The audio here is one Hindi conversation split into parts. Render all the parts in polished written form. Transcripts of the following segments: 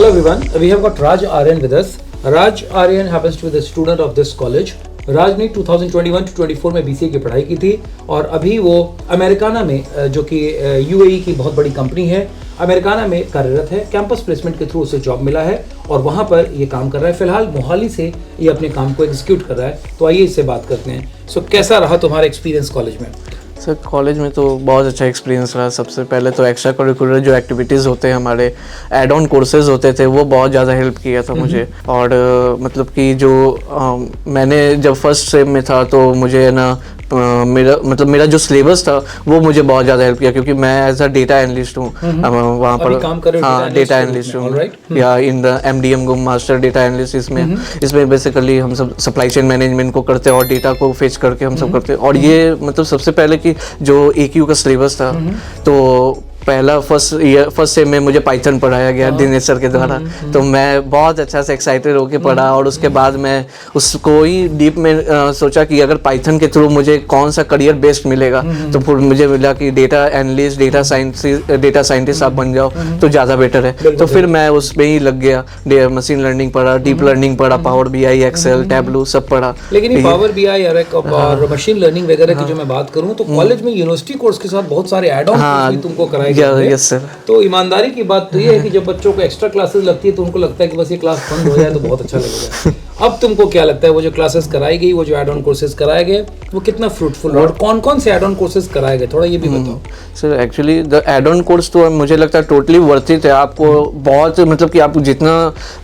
Hello everyone, we have got Raj Aryan with us. Raj Aryan happens to be the student of this college. राज ने 2021 to 24 में BCA की पढ़ाई की थी और अभी वो अमेरिकाना में जो कि UAE की बहुत बड़ी कंपनी है अमेरिकाना में कार्यरत है। कैंपस प्लेसमेंट के थ्रू उसे जॉब मिला है और वहाँ पर ये काम कर रहा है। फिलहाल मोहाली से ये अपने काम को एग्जीक्यूट कर रहा है। तो आइए इससे बात करते हैं। सो कैसा रहा तुम्हारा एक्सपीरियंस कॉलेज में? सर कॉलेज में तो बहुत अच्छा एक्सपीरियंस रहा। सबसे पहले तो एक्स्ट्रा करिकुलर जो एक्टिविटीज़ होते हैं हमारे एड ऑन कोर्सेज होते थे वो बहुत ज़्यादा हेल्प किया था मुझे। और मतलब कि जो मैंने जब फर्स्ट सेम में था तो मुझे ना मेरा जो सिलेबस था वो मुझे बहुत ज़्यादा हेल्प किया क्योंकि मैं एज अ डेटा एनालिस्ट हूँ वहाँ पर काम कर रहे हो। हाँ डेटा एनालिस्ट हूँ या in the MDM master data analyst. इसमें बेसिकली हम सब सप्लाई चेन मैनेजमेंट को करते हैं और डेटा को फेच करके हम सब करते हैं। और ये मतलब सबसे पहले कि जो AQ का सिलेबस था तो पहला फर्स्ट सेम में मुझे पाइथन पढ़ाया गया दिनेश सर के द्वारा। तो मैं बहुत अच्छा से एक्साइटेड होकर पढ़ा और उसके बाद मैं उसको ही डीप में सोचा कि अगर पाइथन के थ्रू मुझे कौन सा करियर बेस्ट मिलेगा तो फिर मुझे मिला कि डेटा एनालिस्ट डेटा साइंटिस्ट आप बन जाओ तो ज़्यादा बेटर है। तो फिर मैं उसमें ही लग गया। मशीन लर्निंग पढ़ा, डीप लर्निंग पढ़ा, पावर BI, एक्सेल, टैबलू सब पढ़ा। लेकिन ये पावर BI और मशीन लर्निंग वगैरह की जो मैं बात करूँ तो कॉलेज में यूनिवर्सिटी कोर्स के साथ बहुत सारे एड ऑन भी तुमको कराए गए। Yes sir. तो ईमानदारी की बात तो ये है कि जब बच्चों को एक्स्ट्रा क्लासेस लगती है तो उनको लगता है कि बस ये क्लास बंद हो जाए तो बहुत अच्छा लगेगा। अब तुमको क्या लगता है वो जो क्लासेस कराई गई, वो जो एड ऑन कोर्सेज कराए गए वो कितना फ्रूटफुल और कौन कौन से एड ऑन कोर्सेज कराए गए थोड़ा ये भी बताओ। Sir actually the add on course तो मुझे लगता है टोटली वर्थ इट है। आपको बहुत मतलब कि आप जितना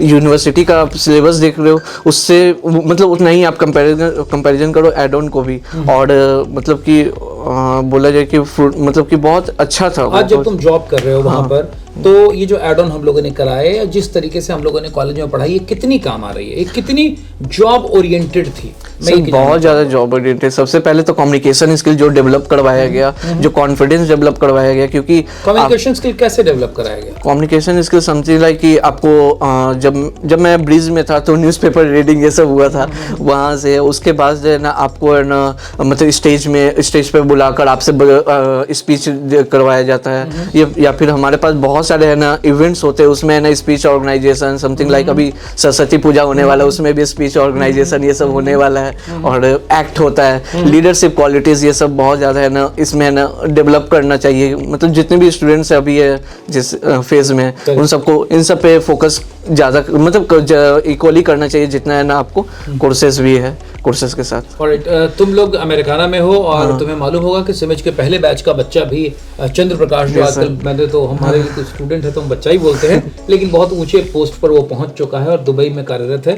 यूनिवर्सिटी का सिलेबस देख रहे हो उससे मतलब उतना ही आप कंपैरिजन करो एड ऑन को भी। और मतलब कि बोला जाए कि मतलब कि बहुत अच्छा था। आज जब तुम जॉब कर रहे हो वहाँ पर तो ये जो एड ऑन हम लोगों ने कराए या जिस तरीके से हम लोगों ने कॉलेज में पढ़ाई ये कितनी काम आ रही है? ये कितनी जॉब ओरिएंटेड थी? बहुत ज़्यादा जॉब ओरिएंटेड। सबसे पहले तो कम्युनिकेशन स्किल जो डेवलप करवाया गया, जो कॉन्फिडेंस डेवलप करवाया गया। क्योंकि कम्युनिकेशन स्किल कैसे डेवलप कराया गया? कम्युनिकेशन स्किल समझिए लाइक कि आपको जब मैं ब्रिज में था तो न्यूज़पेपर रीडिंग ये सब हुआ था वहाँ से। उसके बाद जो है ना आपको है ना मतलब स्टेज पे बुलाकर आपसे स्पीच करवाया जाता है। या फिर हमारे पास बहुत सारे है ना इवेंट्स होते हैं उसमें है ना स्पीच ऑर्गेनाइजेशन समथिंग लाइक अभी सरस्वती पूजा होने वाला है उसमें भी स्पीच ऑर्गेनाइजेशन ये सब होने वाला है। और एक्ट होता है, लीडरशिप क्वालिटीज ये सब बहुत ज़्यादा है ना इसमें है ना डेवलप करना चाहिए। मतलब जितने भी स्टूडेंट्स अभी है जिस फेज में उन सबको इन सब पे फोकस ज़्यादा मतलब इक्वली करना चाहिए जितना है ना आपको कोर्सेज भी है कोर्सेज के साथ। और तुम लोग अमेरिकाना में हो और तुम्हें मालूम होगा कि सिमेज के पहले बैच का बच्चा भी चंद्र प्रकाश जो आजकल मैंने तो हमारे स्टूडेंट है तो हम बच्चा ही बोलते हैं लेकिन बहुत ऊंचे पोस्ट पर वो पहुंच चुका है और दुबई में कार्यरत है।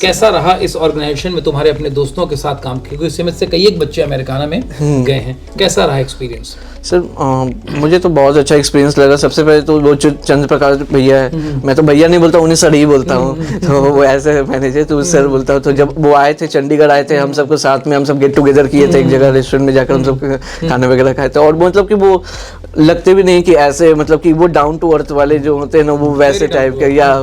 कैसा रहा इस ऑर्गेनाइजेशन में तुम्हारे अपने दोस्तों के साथ काम? क्योंकि सिमेज से कई एक बच्चे अमेरिकाना में गए हैं, कैसा रहा एक्सपीरियंस? सर मुझे तो बहुत अच्छा एक्सपीरियंस लगा। सबसे पहले तो वो चंद्र प्रकाश भैया है, मैं तो भैया नहीं बोलता उन्हें सर ही बोलता हूँ। तो वो ऐसे मैनेजर तो सर बोलता हूँ। तो जब वो आए थे चंडीगढ़ आए थे हम सबको साथ में हम सब गेट टुगेदर किए थे एक जगह रेस्टोरेंट में जाकर हम सब खाने वगैरह खाए थे। और मतलब कि वो लगते भी नहीं कि ऐसे मतलब कि वो डाउन टू अर्थ वाले जो होते हैं ना वो वैसे टाइप के या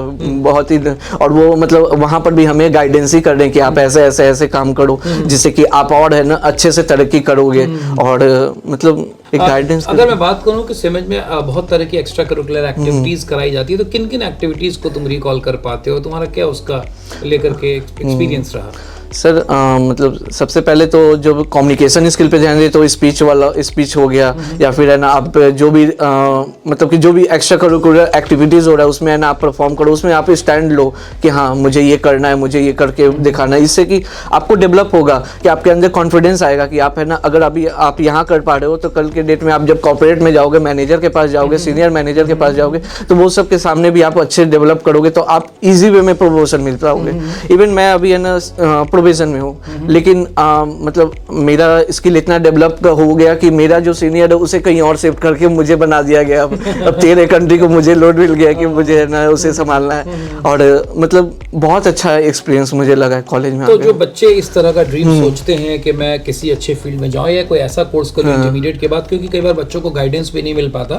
बहुत ही। और वो मतलब वहाँ पर भी हमें गाइडेंस ही कर रहे हैं कि आप ऐसे ऐसे ऐसे काम करो जिससे कि आप और है ना अच्छे से तरक्की करोगे। और मतलब एक गाइडेंस। अगर मैं बात करूं कि सिमेज में बहुत तरह की एक्स्ट्रा करिकुलर एक्टिविटीज कराई जाती है तो किन किन एक्टिविटीज को तुम रिकॉल कर पाते हो? तुम्हारा क्या उसका लेकर के एक्सपीरियंस रहा? सर मतलब सबसे पहले तो जो कम्युनिकेशन स्किल पे ध्यान दे तो स्पीच हो गया या फिर है ना आप जो भी मतलब कि जो भी एक्स्ट्रा करिकुलर एक्टिविटीज़ हो रहा है उसमें है ना आप परफॉर्म करो, उसमें आप स्टैंड लो कि हाँ मुझे ये करना है, मुझे ये करके दिखाना है। इससे कि आपको डेवलप होगा कि आपके अंदर कॉन्फिडेंस आएगा कि आप है ना अगर अभी आप यहाँ कर पा रहे हो तो कल के डेट में आप जब कॉर्पोरेट में जाओगे, मैनेजर के पास जाओगे, सीनियर मैनेजर के पास जाओगे तो वो सब के सामने भी आप अच्छे डेवलप करोगे तो आप ईजी वे में प्रमोशन मिल पाओगे। इवन मैं अभी है ना प्रोबेशन में हूँ लेकिन मतलब मेरा स्किल इतना डेवलप हो गया कि मेरा जो सीनियर है उसे कहीं और शिफ्ट करके मुझे बना दिया गया। अब 13 कंट्री को मुझे लोड मिल गया कि मुझे है ना उसे संभालना है। और मतलब बहुत अच्छा एक्सपीरियंस मुझे लगा कॉलेज में। तो जो बच्चे इस तरह का ड्रीम सोचते हैं कि मैं किसी अच्छे फील्ड में जाऊँ या कोई ऐसा कोर्स करूँ इंटरमीडिएट के बाद, क्योंकि कई बार बच्चों को गाइडेंस भी नहीं मिल पाता,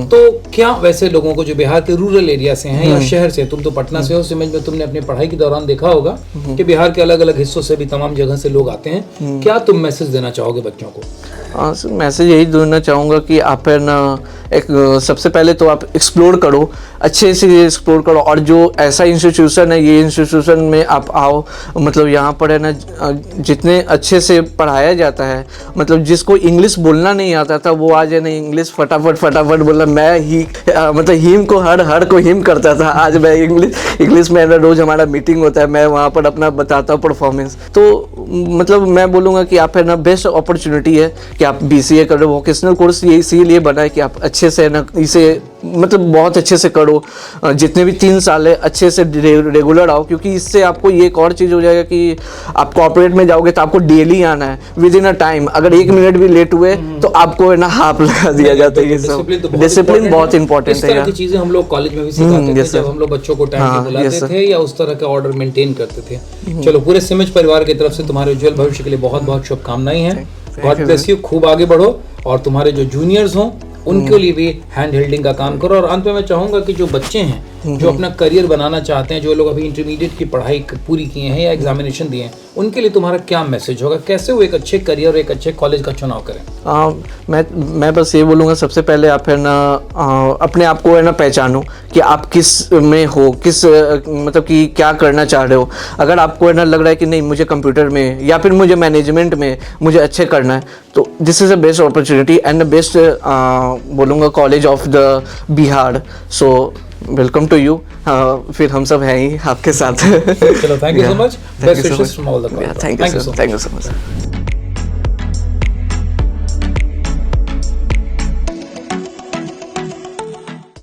तो क्या वैसे लोगों को जो बिहार के रूरल एरिया से हैं या शहर से, तुम तो पटना से हो, सिमेज में तुमने अपनी पढ़ाई के दौरान देखा होगा कि बिहार के अलग अलग हिस्सों से भी तमाम जगह से लोग आते हैं, क्या तुम मैसेज देना चाहोगे बच्चों को? मैसेज यही देना चाहूँगा कि आप है ना सबसे पहले तो आप एक्सप्लोर करो, अच्छे से एक्सप्लोर करो, और जो ऐसा इंस्टीट्यूशन है, ये इंस्टीट्यूशन में आप आओ, मतलब यहाँ पर है ना जितने अच्छे से पढ़ाया जाता है, मतलब जिसको इंग्लिश बोलना नहीं आता था वो आज है ना इंग्लिश फटाफट बोला। मैं ही मतलब हिम को हर को हिम करता था, आज मैं इंग्लिश में रोज़ हमारा मीटिंग होता है, मैं वहाँ पर अपना बताता हूँ परफॉर्मेंस। तो मतलब मैं बोलूँगा कि आप है ना बेस्ट अपॉर्चुनिटी है कि आप BCA करो। वोकेशनल कोर्स ये इसीलिए बना है कि आप अच्छे से है ना इसे मतलब बहुत अच्छे से करो, जितने भी 3 साल है अच्छे से रेगुलर आओ, क्योंकि इससे आपको ये एक और चीज़ हो जाएगा कि आप कॉर्पोरेट में जाओगे तो आपको डेली आना है विद इन अ टाइम। अगर 1 मिनट भी लेट हुए तो आपको है ना हाफ लगा दिया जाता है। ये सब डिसिप्लिन बहुत इंपॉर्टेंट है। इस तरह की चीजें हम लोग कॉलेज में भी सिखाते थे जब हम लोग बच्चों को टाइम पे बुलाते थे या उस तरह का ऑर्डर मेंटेन करते थे। चलो, पूरे सिमेज परिवार की तरफ से तुम्हारे उज्जवल भविष्य के लिए बहुत बहुत शुभकामनाएं हैं। गॉड ब्लेस यू, खूब आगे बढ़ो, और तुम्हारे जो जूनियर्स हों उनके लिए भी हैंड होल्डिंग का काम करो। और अंत में मैं चाहूंगा कि जो बच्चे हैं जो अपना करियर बनाना चाहते हैं, जो लोग अभी इंटरमीडिएट की पढ़ाई पूरी किए हैं या एग्जामिनेशन दिए हैं, उनके लिए तुम्हारा क्या मैसेज होगा? कैसे वो एक अच्छे करियर और एक अच्छे कॉलेज का चुनाव करें? मैं बस ये बोलूँगा, सबसे पहले आप है ना अपने आप को है ना पहचानो कि आप किस में हो, किस मतलब कि क्या करना चाह रहे हो। अगर आपको है ना लग रहा है कि नहीं मुझे कंप्यूटर में या फिर मुझे मैनेजमेंट में मुझे अच्छे करना है, तो this is a best opportunity and the best बोलूँगा college of the Bihar. So welcome to you. फिर हम सब हैं ही आपके साथ। चलो, thank you so much. Best wishes from all the college. Thank you so much.